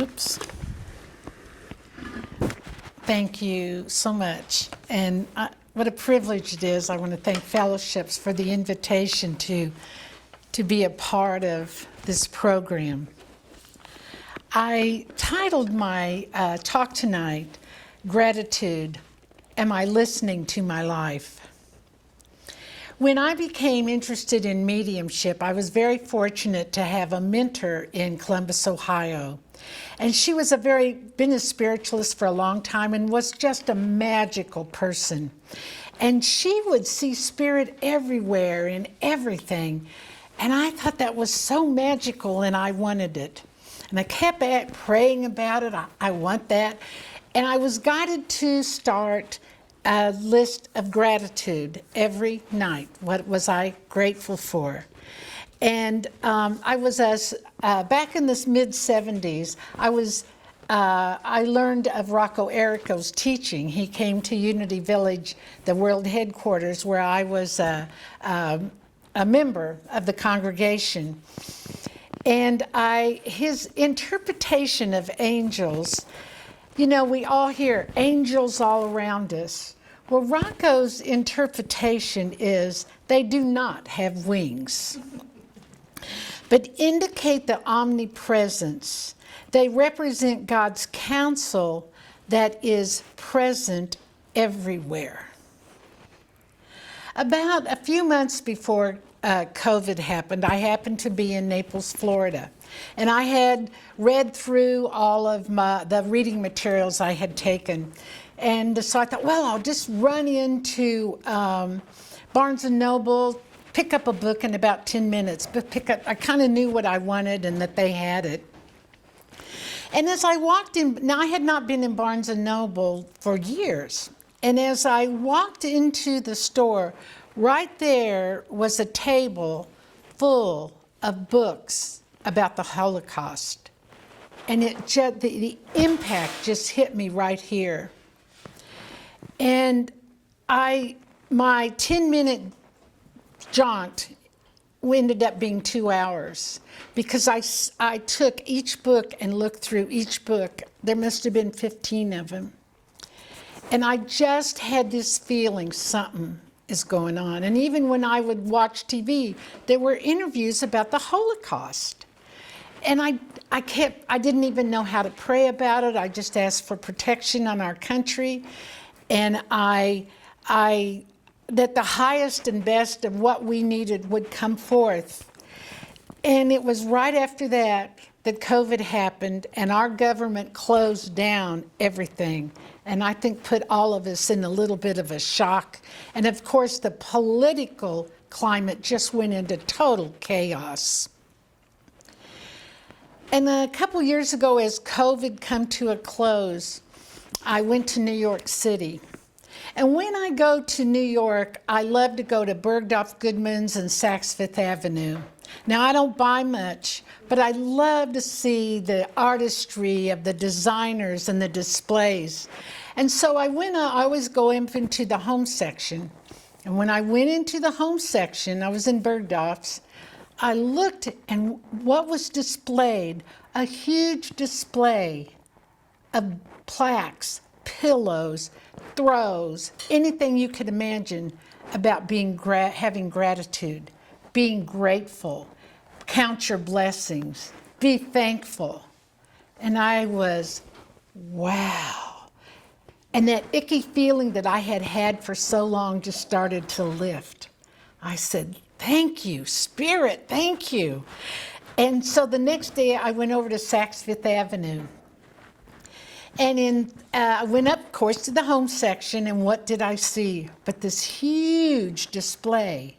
Oops. Thank you so much. And what a privilege it is. I want to thank Fellowships for the invitation to be a part of this program. I titled my talk tonight, Gratitude, Am I Listening to My Life? When I became interested in mediumship, I was very fortunate to have a mentor in Columbus, Ohio. And she was been a spiritualist for a long time and was just a magical person. And she would see spirit everywhere in everything. And I thought that was so magical and I wanted it. And I kept praying about it. I want that. And I was guided to start a list of gratitude every night. What was I grateful for? And I was back in this mid-70s. I learned of Rocco Errico's teaching. He came to Unity Village, the world headquarters, where I was a member of the congregation. And his interpretation of angels. You know, we all hear angels all around us. Well, Rocco's interpretation is they do not have wings, but indicate the omnipresence. They represent God's counsel that is present everywhere. About a few months before COVID happened, I happened to be in Naples, Florida. And I had read through all of the reading materials I had taken. And so I thought, well, I'll just run into Barnes & Noble, pick up a book in about 10 minutes. But I kind of knew what I wanted and that they had it. And as I walked in, now I had not been in Barnes & Noble for years. And as I walked into the store, right there was a table full of books about the Holocaust. And the impact just hit me right here. And my 10-minute jaunt ended up being 2 hours because I took each book and looked through each book. There must have been 15 of them. And I just had this feeling something is going on. And even when I would watch TV, there were interviews about the Holocaust. And I didn't even know how to pray about it. I just asked for protection on our country. And that the highest and best of what we needed would come forth. And it was right after that COVID happened and our government closed down everything. And I think put all of us in a little bit of a shock. And of course, the political climate just went into total chaos. And a couple years ago, as COVID come to a close, I went to New York City. And when I go to New York, I love to go to Bergdorf Goodman's and Saks Fifth Avenue. Now, I don't buy much, but I love to see the artistry of the designers and the displays. And so I always go into the home section. And when I went into the home section, I was in Bergdorf's, I looked and what was displayed, a huge display of plaques, pillows, throws, anything you could imagine about having gratitude, being grateful, count your blessings, be thankful. And I was, wow. And that icky feeling that I had had for so long just started to lift. I said, thank you, Spirit, thank you. And so the next day I went over to Saks Fifth Avenue. And I went up, of course, to the home section, and what did I see? But this huge display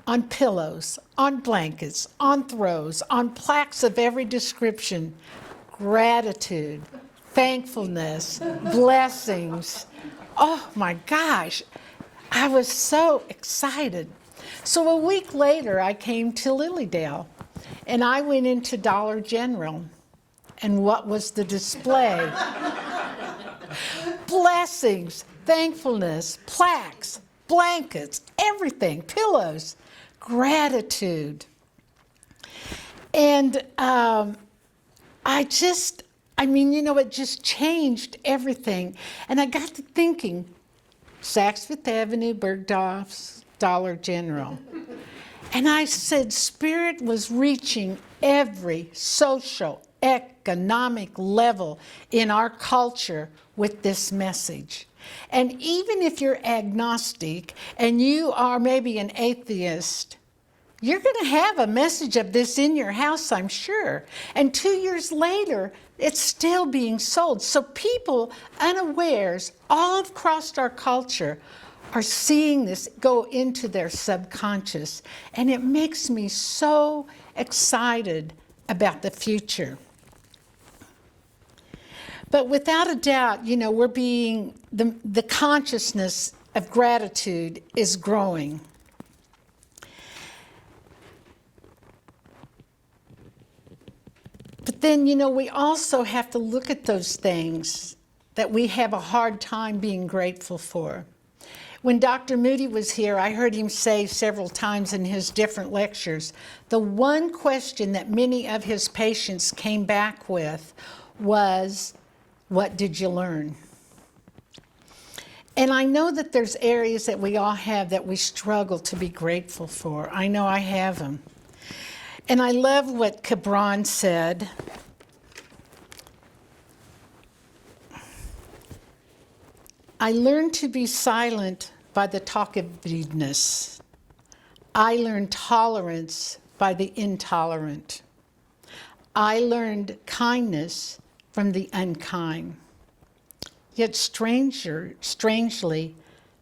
on pillows, on blankets, on throws, on plaques of every description, gratitude, thankfulness, blessings. Oh my gosh, I was so excited. So a week later, I came to Lilydale, and I went into Dollar General. And what was the display? Blessings, thankfulness, plaques, blankets, everything, pillows, gratitude. And I I mean, it just changed everything. And I got to thinking, Saks Fifth Avenue, Bergdorf's, Dollar General. And I said, Spirit was reaching every social, economic level in our culture with this message. And even if you're agnostic and you are maybe an atheist, you're going to have a message of this in your house, I'm sure. And 2 years later, it's still being sold. So people, unawares, all across our culture, are seeing this go into their subconscious. And it makes me so excited about the future. But without a doubt, we're being, the consciousness of gratitude is growing. But then, we also have to look at those things that we have a hard time being grateful for. When Dr. Moody was here, I heard him say several times in his different lectures, the one question that many of his patients came back with was, what did you learn? And I know that there's areas that we all have that we struggle to be grateful for. I know I have them. And I love what Cabron said. I learned to be silent by the talkativeness. I learned tolerance by the intolerant. I learned kindness from the unkind. Yet strangely,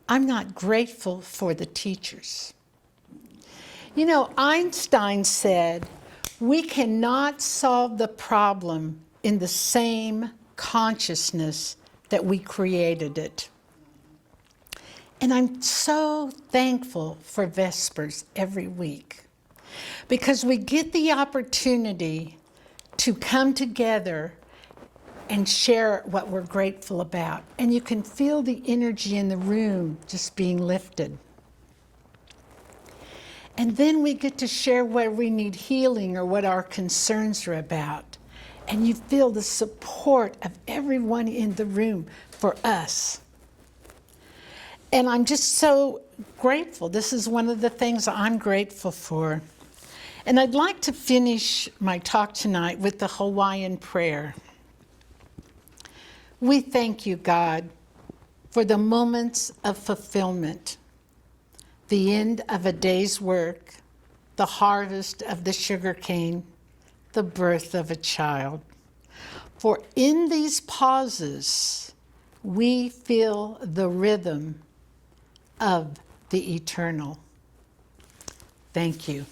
I'm not grateful for the teachers. Einstein said, we cannot solve the problem in the same consciousness that we created it. And I'm so thankful for Vespers every week because we get the opportunity to come together and share what we're grateful about. And you can feel the energy in the room just being lifted. And then we get to share where we need healing or what our concerns are about. And you feel the support of everyone in the room for us. And I'm just so grateful. This is one of the things I'm grateful for. And I'd like to finish my talk tonight with the Hawaiian prayer. We thank you, God, for the moments of fulfillment, the end of a day's work, the harvest of the sugarcane, the birth of a child. For in these pauses, we feel the rhythm of the eternal. Thank you.